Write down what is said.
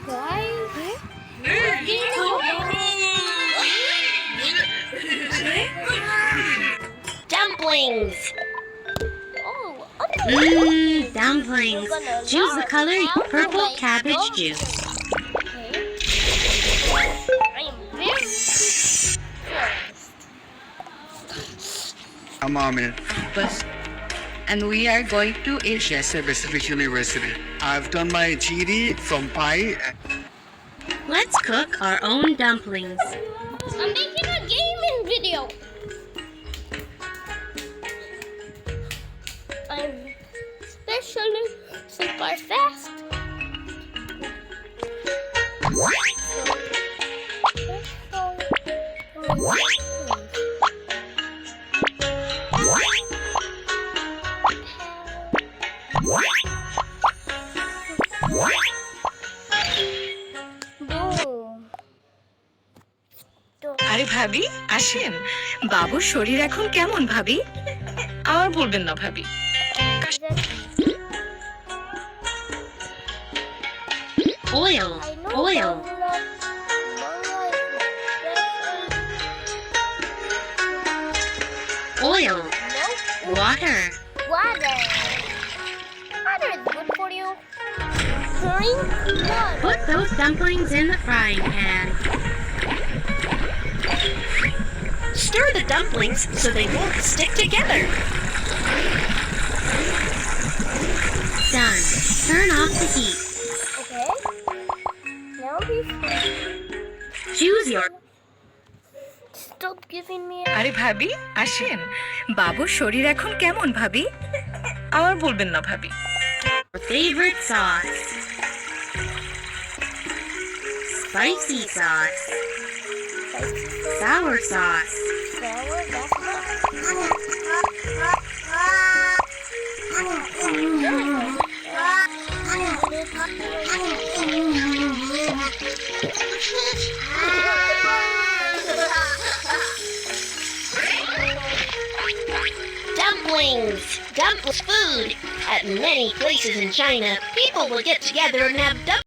Why? Dumplings. Oh, Dumplings. Choose the color purple cabbage juice. okay. I am very curious. Amame. And we are going to eat. Yes, Pacific University. I've done my GD from Pi. Let's cook our own dumplings. I'm making a gaming video. I'm especially super fast. আরে ভাবি আসেন, বাবুর শরীর এখন কেমন ভাবি? আর বলবেন না ভাবি। Oil. Oil. Oil. Water. Water. Water is good for you. Drink water. Put those dumplings in the frying pan. Stir the dumplings so they won't stick together. Done. Turn off the heat. Okay. Now please Choose your stop giving me আরে ভাবি আসেন, বাবুর শরীর এখন কেমন ভাবি? আর বলবেন না ভাবি। favorite sauce. Spicy sauce. Sour sauce. sour. That's not. Dumplings. Dumplings food. At many places in China, people will get together and have dumplings.